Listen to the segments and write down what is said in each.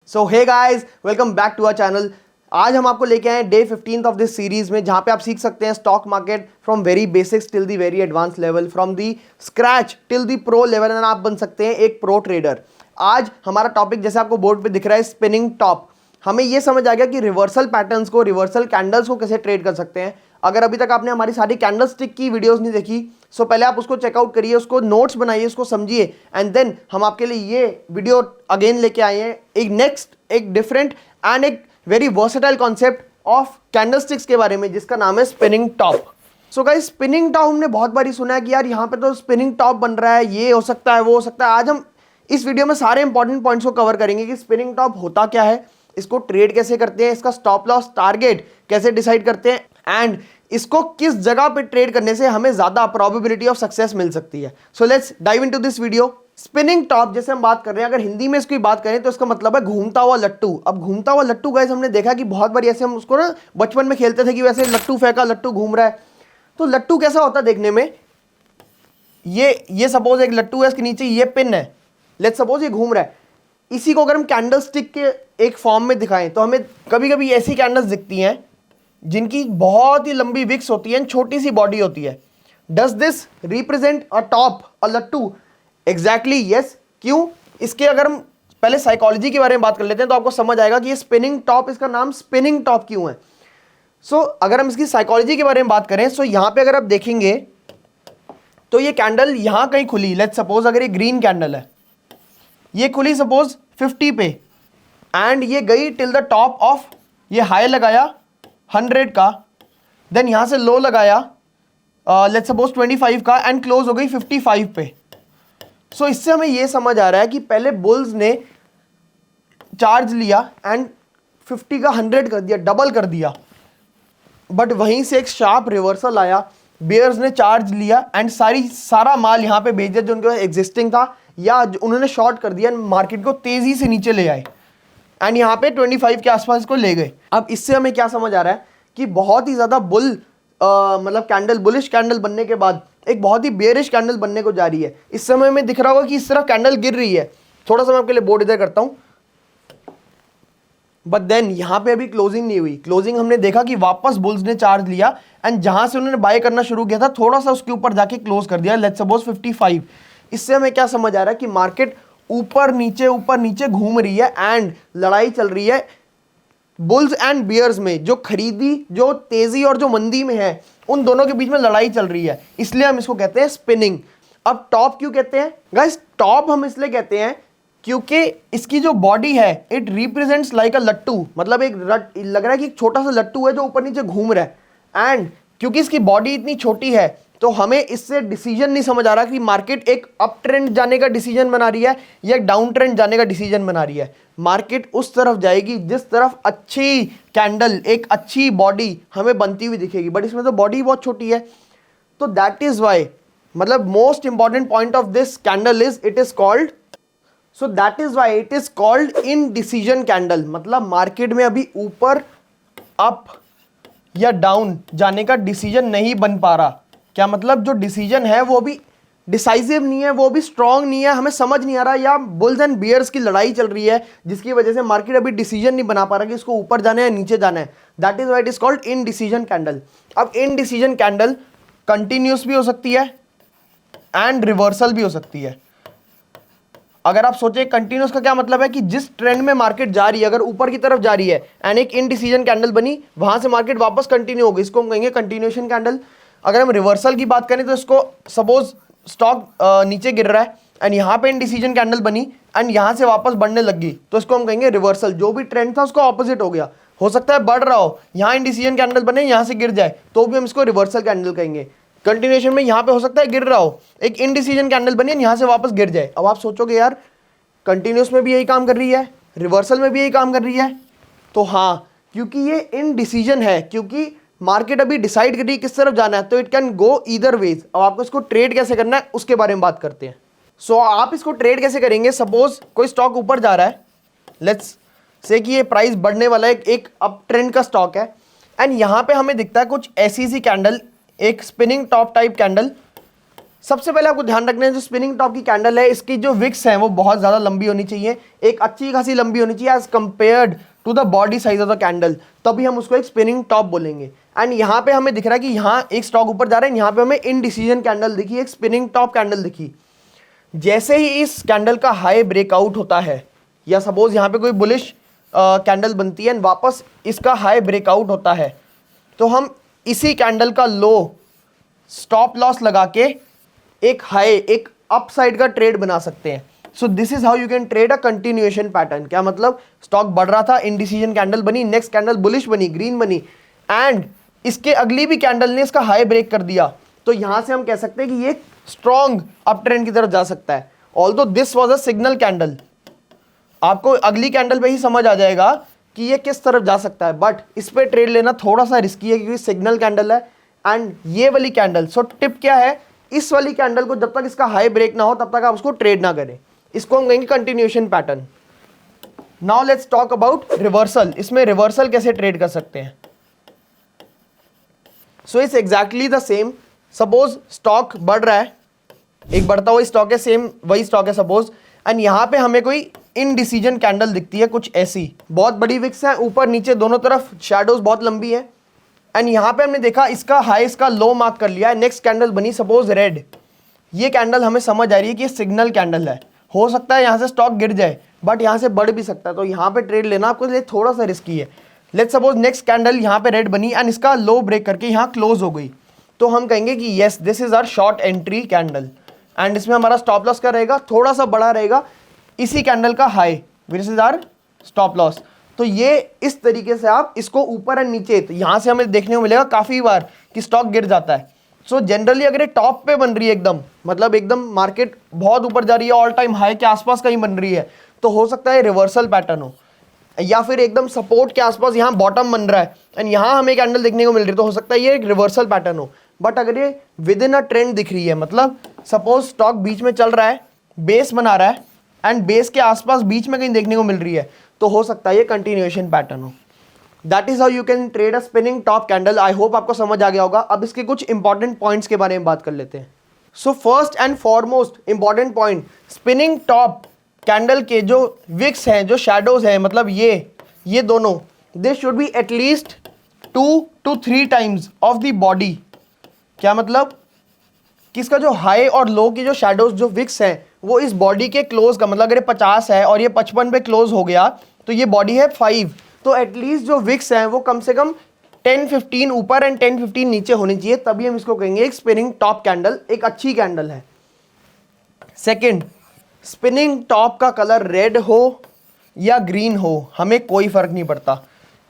So hey guys, welcome back to our channel. आज हम आपको लेके आए day 15th of this series में, जहां पे आप सीख सकते हैं stock market from very basics till the very advance level, from the scratch till the pro level, and आप बन सकते हैं एक प्रो ट्रेडर। आज हमारा टॉपिक जैसे आपको बोर्ड पे दिख रहा है, स्पिनिंग टॉप। हमें यह समझ आ गया कि रिवर्सल पैटर्न्स को, रिवर्सल कैंडल्स को कैसे ट्रेड कर सकते हैं। अगर अभी तक आपने हमारी सारी कैंडल स्टिक की वीडियोस नहीं देखी, सो पहले आप उसको चेकआउट करिए, उसको नोट्स बनाइए, उसको समझिए, एंड देन हम आपके लिए ये वीडियो अगेन लेके आए हैं, एक नेक्स्ट, एक डिफरेंट एंड एक very versatile concept of candle sticks के बारे में, जिसका नाम है spinning top. So guys, spinning top हमने बहुत बारी सुना है कि यार यहाँ पे तो स्पिनिंग टॉप बन रहा है, ये हो सकता है, वो हो सकता है। आज हम इस वीडियो में सारे इंपॉर्टेंट पॉइंट्स को कवर करेंगे कि स्पिनिंग टॉप होता क्या है, इसको ट्रेड कैसे करते हैं, इसका स्टॉप लॉस टारगेट कैसे डिसाइड करते हैं, एंड इसको किस जगह पे ट्रेड करने से हमें ज्यादा प्रोबेबिलिटी ऑफ सक्सेस मिल सकती है। So let's dive into this video. Spinning top जैसे हम बात कर रहे हैं, अगर हिंदी में इसकी बात करें तो इसका मतलब है घूमता हुआ लट्टू। अब घूमता हुआ लट्टू गाइस, हमने देखा कि बहुत बार ऐसे हम उसको ना बचपन में खेलते थे कि वैसे लट्टू फेंका, लट्टू घूम रहा है। तो लट्टू कैसा होता है देखने में, ये सपोज एक लट्टू है, इसके नीचे ये पिन है, लेट्स सपोज ये घूम रहा है। इसी को अगर हम कैंडल स्टिक के एक फॉर्म में दिखाएं तो हमें कभी कभी ऐसी कैंडल्स दिखती हैं जिनकी बहुत ही लंबी विक्स होती है, छोटी सी बॉडी होती है। Does this represent a top, a लट्टू? Exactly yes. क्यों? इसके अगर हम पहले साइकोलॉजी के बारे में बात कर लेते हैं तो आपको समझ आएगा कि ये स्पिनिंग टॉप, इसका नाम स्पिनिंग टॉप क्यों है। सो अगर हम इसकी साइकोलॉजी के बारे में बात करें, सो यहां पे अगर आप देखेंगे तो ये कैंडल यहां कहीं खुली, लेट्स सपोज अगर ये ग्रीन कैंडल है, ये खुली सपोज 50 पे, एंड ये गई टिल द टॉप ऑफ, ये हाई लगाया 100 का, देन यहां से लो लगाया लेट्स सपोज 25 का, एंड क्लोज हो गई 55 पे। सो इससे हमें यह समझ आ रहा है कि पहले बुल्स ने चार्ज लिया एंड 50 का 100 कर दिया, डबल कर दिया, बट वहीं से एक शार्प रिवर्सल आया, बेयर्स ने चार्ज लिया एंड सारा माल यहां पे भेज दिया जो उनके पास एग्जिस्टिंग था, या उन्होंने शॉर्ट कर दिया, मार्केट को तेजी से नीचे ले आए एंड यहाँ पे 25 के आसपास को ले गए। अब इससे हमें क्या समझ आ रहा है कि बहुत ही ज्यादा मतलब कैंडल, बुलिश कैंडल बनने के बाद एक बहुत ही बेयरिश कैंडल बनने को जा रही है। इस समय में दिख रहा होगा कि इस तरफ कैंडल गिर रही है। थोड़ा सा मैं आपके लिए बोर्ड इधर करता हूं, बट देन यहां पे अभी क्लोजिंग नहीं हुई। क्लोजिंग हमने देखा कि वापस बुल्स ने चार्ज लिया एंड जहां से उन्होंने बाय करना शुरू किया था, थोड़ा सा उसके ऊपर जाके क्लोज कर दिया, लेट्स सपोज 55। इससे हमें क्या समझ आ रहा है कि मार्केट ऊपर नीचे घूम रही है एंड लड़ाई चल रही है बुल्स एंड बियर्स में। जो खरीदी, जो तेजी और जो मंदी में है, उन दोनों के बीच में लड़ाई चल रही है, इसलिए हम इसको कहते हैं स्पिनिंग। अब टॉप क्यों कहते हैं गाइस? टॉप हम इसलिए कहते हैं क्योंकि इसकी जो बॉडी है, इट रिप्रेजेंट्स लाइक अ लट्टू, मतलब एक लग रहा है कि एक छोटा सा लट्टू है जो ऊपर नीचे घूम रहा है। एंड क्योंकि इसकी बॉडी इतनी छोटी है तो हमें इससे डिसीजन नहीं समझ आ रहा कि मार्केट एक अप ट्रेंड जाने का डिसीजन बना रही है या एक डाउन ट्रेंड जाने का डिसीजन बना रही है। मार्केट उस तरफ जाएगी जिस तरफ अच्छी कैंडल, एक अच्छी बॉडी हमें बनती हुई दिखेगी, बट इसमें तो बॉडी बहुत छोटी है। तो दैट इज वाई, मतलब most important point of this candle is it is called, so that is why it is called indecision candle. मतलब मार्केट में अभी ऊपर, अप या डाउन जाने का डिसीजन नहीं बन पा रहा। क्या मतलब? जो डिसीजन है वो भी डिसाइसिव नहीं है, वो भी स्ट्रांग नहीं है, हमें समझ नहीं आ रहा, या बुल्स एंड बियर्स की लड़ाई चल रही है जिसकी वजह से मार्केट अभी डिसीजन नहीं बना पा रहा कि इसको ऊपर जाना है, नीचे जाना है। That is why it is called indecision candle. अब इनडिसीजन कैंडल कंटिन्यूस भी हो सकती है एंड रिवर्सल भी हो सकती है। अगर आप सोचे कंटिन्यूस का क्या मतलब है कि जिस ट्रेंड में मार्केट जा रही है, अगर ऊपर की तरफ जा रही है एंड एक इनडिसीजन कैंडल बनी, वहां से मार्केट वापस कंटिन्यू होगी, इसको हम कहेंगे कंटिन्यूएशन कैंडल। अगर हम रिवर्सल की बात करें तो इसको सपोज स्टॉक नीचे गिर रहा है एंड यहाँ पे इनडिसीजन कैंडल बनी एंड यहाँ से वापस बढ़ने लगी, तो इसको हम कहेंगे रिवर्सल। जो भी ट्रेंड था उसको ऑपोजिट हो गया, हो सकता है बढ़ रहा हो, यहाँ इनडिसीजन कैंडल बने, यहाँ से गिर जाए, तो भी हम इसको रिवर्सल कैंडल कहेंगे। कंटिन्यूएशन में यहाँ पे हो सकता है गिर रहा हो, एक इनडिसीजन कैंडल बनी, यहाँ से वापस गिर जाए। अब आप सोचोगे यार कंटिन्यूस में भी यही काम कर रही है, रिवर्सल में भी यही काम कर रही है, तो हाँ, क्योंकि ये इनडिसीजन है, क्योंकि मार्केट अभी डिसाइड कर रही है किस तरफ जाना है, तो it can go either ways. अब आपको इसको ट्रेड कैसे करना है उसके बारे में बात करते हैं। सो आप इसको ट्रेड कैसे करेंगे? सपोज कोई स्टॉक ऊपर जा रहा है, लेट्स से कि ये प्राइस बढ़ने वाला है, एक अप ट्रेंड का स्टॉक है, एंड यहां पे हमें दिखता है कुछ ऐसी सी कैंडल, एक स्पिनिंग टॉप टाइप कैंडल, सबसे पहले आपको ध्यान रखना है जो स्पिनिंग टॉप की कैंडल है इसकी जो विक्स है वो बहुत ज्यादा लंबी होनी चाहिए, एक अच्छी खासी लंबी होनी चाहिए as compared to the body size of the candle, तभी हम उसको एक स्पिनिंग टॉप बोलेंगे। एंड यहाँ पे हमें दिख रहा है कि यहाँ एक स्टॉक ऊपर जा रहा है, यहाँ पे हमें इनडिसीजन कैंडल दिखी, एक स्पिनिंग टॉप कैंडल दिखी। जैसे ही इस कैंडल का हाई ब्रेकआउट होता है या सपोज यहाँ पे कोई बुलिश कैंडल बनती है एंड वापस इसका हाई ब्रेकआउट होता है, तो हम इसी कैंडल का लो स्टॉप लॉस लगा के एक हाई, एक अपसाइड का ट्रेड बना सकते हैं। So this is how you can trade a continuation pattern. क्या मतलब, स्टॉक बढ़ रहा था, इनडिसीजन कैंडल बनी, नेक्स्ट कैंडल बुलिश बनी, ग्रीन बनी, एंड इसके अगली भी कैंडल ने इसका हाई ब्रेक कर दिया, तो यहां से हम कह सकते हैं कि ये स्ट्रॉन्ग अप ट्रेंड की तरफ जा सकता है। Although this was a signal candle, आपको अगली कैंडल पे ही समझ आ जाएगा कि ये किस तरफ जा सकता है, बट इस पे ट्रेड लेना थोड़ा सा रिस्की है क्योंकि सिग्नल कैंडल है एंड ये वाली कैंडल। सो टिप क्या है, इस वाली कैंडल को जब तक इसका हाई ब्रेक ना हो तब तक आप उसको ट्रेड ना करें, इसको हम कहेंगे continuation pattern. Now let's talk about reversal. इसमें रिवर्सल कैसे ट्रेड कर सकते हैं? So it's exactly the same. Suppose stock बढ़ रहा है, एक बढ़ता हुआ स्टॉक है, सेम वही स्टॉक है सपोज, एंड यहां पे हमें कोई इनडिसीजन कैंडल दिखती है कुछ ऐसी, बहुत बड़ी विक्स है, ऊपर नीचे दोनों तरफ शैडोज बहुत लंबी है, एंड यहां पे हमने देखा इसका हाई इसका लो मार्क कर लिया है, नेक्स्ट कैंडल बनी सपोज रेड। ये कैंडल हमें समझ आ रही है कि ये सिग्नल कैंडल है, हो सकता है यहां से स्टॉक गिर जाए बट यहां से बढ़ भी सकता है, तो यहां पे ट्रेड लेना आपके लिए थोड़ा सा रिस्की है। लेट्स सपोज नेक्स्ट कैंडल यहां पे रेड बनी एंड इसका लो ब्रेक करके यहां क्लोज हो गई, तो हम कहेंगे कि yes this is our short entry candle, and इसमें हमारा स्टॉप लॉस का रहेगा थोड़ा सा बड़ा रहेगा, इसी कैंडल का high which is our stop loss. तो ये इस तरीके से आप इसको ऊपर एंड नीचे, तो यहां से हमें देखने को मिलेगा काफी बार कि स्टॉक गिर जाता है। सो जनरली अगर ये टॉप पे बन रही है एकदम, मतलब एकदम मार्केट बहुत ऊपर जा रही है, ऑल टाइम हाई के आसपास कहीं बन रही है, तो हो सकता है रिवर्सल पैटर्न हो, या फिर एकदम सपोर्ट के आसपास यहाँ बॉटम बन रहा है एंड यहाँ हमें कैंडल देखने को मिल रही है, तो हो सकता है ये एक रिवर्सल पैटर्न हो। बट अगर ये विद इन अ ट्रेंड दिख रही है, मतलब सपोज स्टॉक बीच में चल रहा है, बेस बना रहा है एंड बेस के आसपास बीच में कहीं देखने को मिल रही है, तो हो सकता है ये कंटिन्यूएशन पैटर्न हो। That is how you can trade a spinning top candle. I hope आपको समझ आ गया होगा। अब इसके कुछ इंपॉर्टेंट पॉइंट्स के बारे में बात कर लेते हैं। So first and foremost important point, spinning top candle के जो विक्स हैं, जो शैडोज हैं, मतलब ये दोनों, they should be at least 2 to 3 times of the body. क्या मतलब, किसका जो हाई और लो की जो शैडोज जो विक्स हैं वो इस बॉडी के क्लोज का, मतलब अगर ये 50 है और ये 55 पे क्लोज हो गया तो ये बॉडी है 5, तो एटलीस्ट जो विक्स हैं वो कम से कम 10-15 ऊपर एंड 10-15 नीचे होनी चाहिए, तभी हम इसको कहेंगे एक स्पिनिंग टॉप कैंडल, एक अच्छी कैंडल है। सेकंड, स्पिनिंग टॉप का कलर रेड हो या ग्रीन हो हमें कोई फर्क नहीं पड़ता।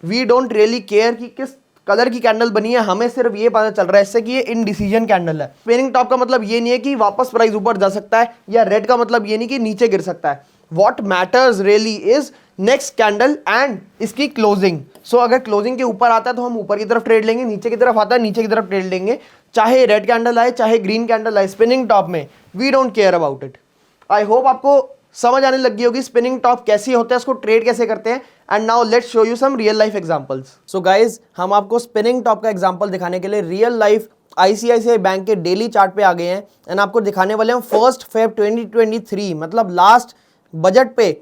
वी डोंट रियली केयर कि किस कलर की कैंडल बनी है, हमें सिर्फ ये पता चल रहा है इससे कि ये इनडिसीजन कैंडल है। स्पिनिंग टॉप का मतलब ये नहीं है कि वापस प्राइस ऊपर जा सकता है, या रेड का मतलब ये नहीं कि नीचे गिर सकता है। What matters really is next candle and इसकी क्लोजिंग। सो अगर क्लोजिंग के ऊपर आता है तो हम ऊपर की तरफ ट्रेड लेंगे, नीचे की तरफ आता है नीचे की तरफ ट्रेड लेंगे, चाहे रेड कैंडल आए चाहे ग्रीन कैंडल आए, स्पिनिंग टॉप में we don't care about it. I hope आपको समझ आने लगी होगी स्पिनिंग टॉप कैसी होता है, इसको ट्रेड कैसे करते हैं। And now let's show you some real life examples. So guys, हम आपको स्पिनिंग टॉप का एग्जांपल दिखाने के लिए रियल लाइफ आईसीआईसीआई बैंक के डेली चार्ट पे आ गए हैं एंड आपको दिखाने वाले हैं 1 Feb 2023, मतलब लास्ट बजट पे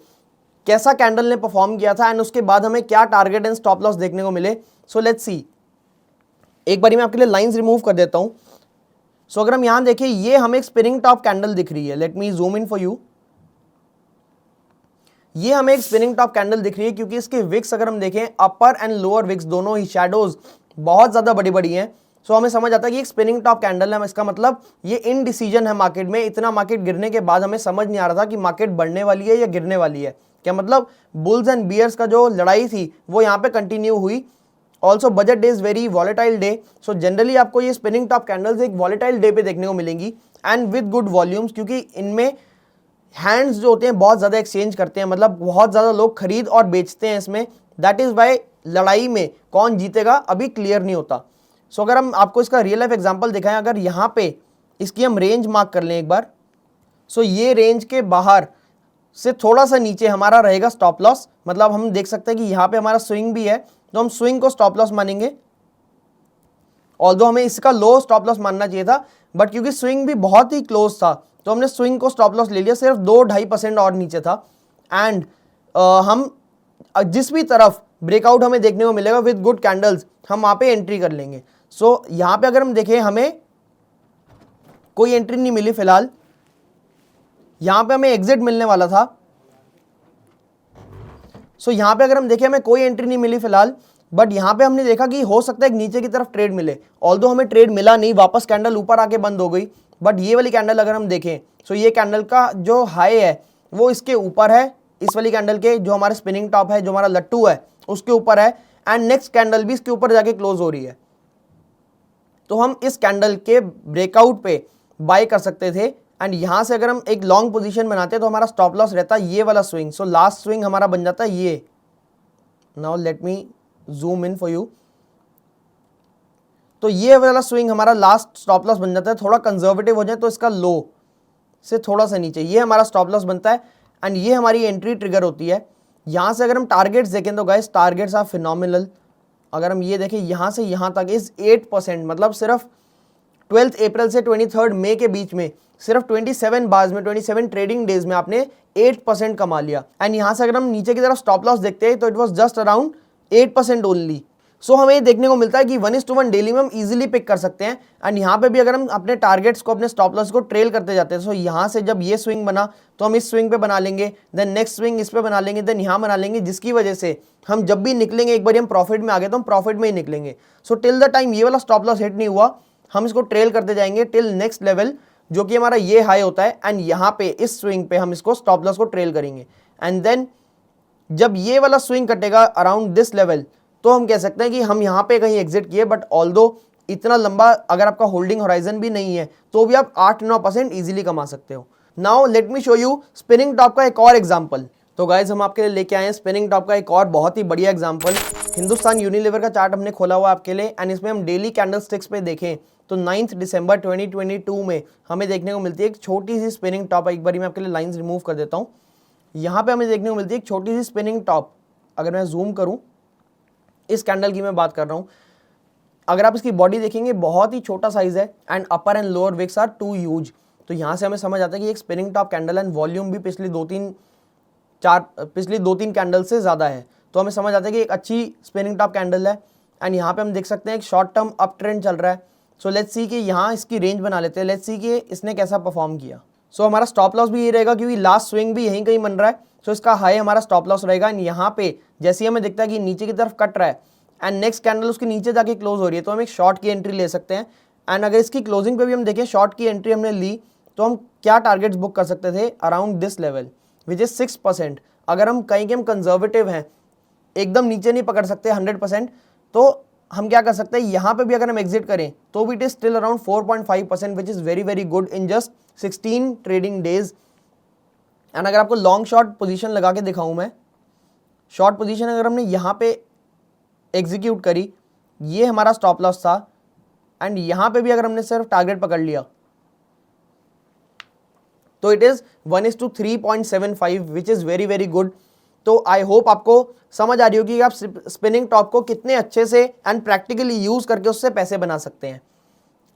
कैसा कैंडल ने परफॉर्म किया था एंड उसके बाद हमें क्या टारगेट एंड स्टॉप लॉस देखने को मिले। So let's see. एक बार मैं आपके लिए लाइंस रिमूव कर देता हूं। सो अगर हम यहां देखें, ये हमें एक स्पिनिंग टॉप कैंडल दिख रही है। Let me zoom in for you. ये हमें एक स्पिनिंग टॉप कैंडल दिख रही है क्योंकि इसके विक्स अगर हम देखें, अपर एंड लोअर विक्स दोनों ही शैडोज बहुत ज्यादा बड़ी बड़ी हैं। सो हमें समझ आता है कि एक स्पिनिंग टॉप कैंडल है, इसका मतलब ये इनडिसीजन है मार्केट में। इतना मार्केट गिरने के बाद हमें समझ नहीं आ रहा था कि मार्केट बढ़ने वाली है या गिरने वाली है। क्या मतलब, बुल्स एंड बियर्स का जो लड़ाई थी वो यहाँ पे कंटिन्यू हुई। Also budget day is very volatile day, so generally आपको ये स्पिनिंग टॉप कैंडल्स एक वॉलेटाइल डे पे देखने को मिलेंगी एंड विद गुड वॉल्यूम्स, क्योंकि इनमें हैंड्स जो होते हैं बहुत ज़्यादा एक्सचेंज करते हैं, मतलब बहुत ज़्यादा लोग खरीद और बेचते हैं इसमें। दैट इज़ वाई लड़ाई में कौन जीतेगा अभी क्लियर नहीं होता। सो अगर हम आपको इसका रियल लाइफ एग्जांपल दिखाएं, अगर यहाँ पे इसकी हम रेंज मार्क कर लें एक बार, सो ये रेंज के बाहर से थोड़ा सा नीचे हमारा रहेगा स्टॉप लॉस। मतलब हम देख सकते हैं कि यहाँ पे हमारा स्विंग भी है, तो हम स्विंग को स्टॉप लॉस मानेंगे। ऑल्दो हमें इसका लो स्टॉप लॉस मानना चाहिए था, बट क्योंकि स्विंग भी बहुत ही क्लोज था तो हमने स्विंग को स्टॉप लॉस ले लिया, सिर्फ 2-2.5% और नीचे था। एंड हम जिस भी तरफ ब्रेकआउट हमें देखने को मिलेगा विद गुड कैंडल्स, हम वहाँ पे एंट्री कर लेंगे। सो यहाँ पे अगर हम देखें हमें कोई एंट्री नहीं मिली फिलहाल, यहाँ पे हमें एग्जिट मिलने वाला था। सो यहाँ पे अगर हम देखें हमें कोई एंट्री नहीं मिली फिलहाल, बट यहाँ पे हमने देखा कि हो सकता है एक नीचे की तरफ ट्रेड मिले, ऑल्दो हमें ट्रेड मिला नहीं, वापस कैंडल ऊपर आके बंद हो गई। बट ये वाली कैंडल अगर हम देखें, सो ये कैंडल का जो हाई है वो इसके ऊपर है, इस वाली कैंडल के जो हमारा स्पिनिंग टॉप है, जो हमारा लट्टू है उसके ऊपर है, एंड नेक्स्ट कैंडल भी इसके ऊपर जाके क्लोज हो रही है। तो हम इस कैंडल के ब्रेकआउट पे बाय कर सकते थे। एंड यहां से अगर हम एक लॉन्ग पोजीशन बनाते तो हमारा स्टॉप लॉस रहता ये वाला स्विंग। सो लास्ट स्विंग हमारा बन जाता है ये। Now let me zoom in for you. तो ये वाला स्विंग हमारा लास्ट स्टॉप लॉस बन जाता है। थोड़ा कंजर्वेटिव हो जाए तो इसका लो से थोड़ा सा नीचे ये हमारा स्टॉप लॉस बनता है, एंड ये हमारी एंट्री ट्रिगर होती है। यहां से अगर हम टारगेट्स देखें तो गाइस टारगेट्स आर फिनोमिनल। अगर हम ये देखें यहां से यहां तक इस 8%, मतलब सिर्फ 12 अप्रैल से 23 मई के बीच में सिर्फ 27 बार्स में 27 ट्रेडिंग डेज में आपने 8% कमा लिया। एंड यहां से अगर हम नीचे की तरफ स्टॉप लॉस देखते हैं तो it was just around 8% only. So हमें ये देखने को मिलता है कि 1:1 डेली में हम इजीली पिक कर सकते हैं। एंड यहाँ पे भी अगर हम अपने टारगेट्स को, अपने स्टॉप लॉस को ट्रेल करते जाते हैं, सो यहाँ से जब ये स्विंग बना तो हम इस स्विंग पे बना लेंगे, देन नेक्स्ट स्विंग इस पे बना लेंगे, देन यहाँ बना लेंगे, जिसकी वजह से हम जब भी निकलेंगे, एक बार हम प्रॉफिट में आ गए तो हम प्रॉफिट में ही निकलेंगे। सो टिल द टाइम ये वाला स्टॉप लॉस हिट नहीं हुआ, हम इसको ट्रेल करते जाएंगे टिल नेक्स्ट लेवल, जो कि हमारा ये हाई होता है। एंड यहाँ पे इस स्विंग पे हम इसको स्टॉप लॉस को ट्रेल करेंगे। एंड देन जब ये वाला स्विंग कटेगा अराउंड दिस लेवल, तो हम कह सकते हैं कि हम यहाँ पे कहीं एग्जिट किए। बट ऑल्दो इतना लंबा अगर आपका होल्डिंग होराइजन भी नहीं है तो भी आप 8-9% इजीली कमा सकते हो। Now let me show you spinning top का एक और एग्जांपल। तो गाइज हम आपके लिए लेके आए हैं स्पिनिंग टॉप का एक और बहुत ही बढ़िया एग्जांपल। हिंदुस्तान यूनिलीवर का चार्ट हमने खोला हुआ आपके लिए, एंड इसमें हम डेली कैंडल स्टिक्स पे देखें तो 9 दिसंबर 2022 में हमें देखने को मिलती है एक छोटी सी स्पिनिंग टॉप। एक बार मैं आपके लिए लाइंस रिमूव कर देता हूँ। यहाँ पे हमें देखने को मिलती है एक छोटी सी स्पिनिंग टॉप। अगर मैं जूम करूँ, इस कैंडल की मैं बात कर रहा हूं, अगर आप इसकी बॉडी देखेंगे बहुत ही छोटा साइज है, and upper and lower wicks are too huge. तो यहां से हमें समझ आता है कि एक spinning top candle and volume भी पिछली 2-3 कैंडल से ज्यादा है। तो हमें समझ आता है कि एक अच्छी स्पिनिंग टॉप कैंडल है। एंड यहाँ पे हम देख सकते हैं एक शॉर्ट टर्म अप ट्रेंड चल रहा है। सो लेट्स सी कि यहाँ इसकी रेंज बना लेते हैं, लेट्स सी कि इसने कैसा परफॉर्म किया। सो हमारा स्टॉप लॉस भी यही रहेगा क्योंकि लास्ट स्विंग भी यहीं कहीं बन रहा है। सो इसका हाई हमारा स्टॉप लॉस रहेगा। एंड यहाँ पे जैसे ही हमें दिखता है कि नीचे की तरफ कट रहा है एंड नेक्स्ट कैंडल उसके नीचे जाके क्लोज हो रही है, तो हम एक शॉर्ट की एंट्री ले सकते हैं। एंड अगर इसकी क्लोजिंग पे भी हम देखें शॉर्ट की एंट्री हमने ली तो हम क्या टारगेट्स बुक कर सकते थे around this level which is 6%। अगर हम कहीं के हम कंजर्वेटिव हैं, एकदम नीचे नहीं पकड़ सकते 100%, तो हम क्या कर सकते हैं, यहाँ पे भी अगर हम एग्जिट करें तो भी it is still around 4.5% which is very very good in just 16 trading days. And अगर आपको लॉन्ग शॉर्ट पोजीशन लगा के दिखाऊं मैं, शॉर्ट पोजीशन अगर हमने यहाँ पे एग्जीक्यूट करी, ये हमारा स्टॉप लॉस था, एंड यहां पे भी अगर हमने सिर्फ टारगेट पकड़ लिया तो it is 1:3.75 which is very very good. तो आई होप आपको समझ आ रही होगी कि आप स्पिनिंग टॉप को कितने अच्छे से एंड प्रैक्टिकली यूज करके उससे पैसे बना सकते हैं।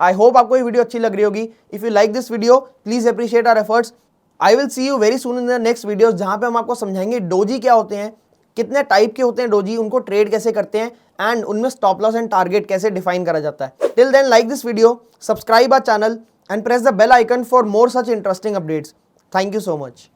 आई होप आपको ये वीडियो अच्छी लग रही होगी। If you like this video please appreciate our efforts. I will see you very soon in the next videos, जहां पे हम आपको समझाएंगे डोजी क्या होते हैं, कितने टाइप के होते हैं डोजी, उनको ट्रेड कैसे करते हैं, एंड उनमें स्टॉप लॉस एंड टारगेट कैसे डिफाइन करा जाता है। Till then like this video, subscribe our channel and press the bell icon for more such interesting updates. Thank you so much.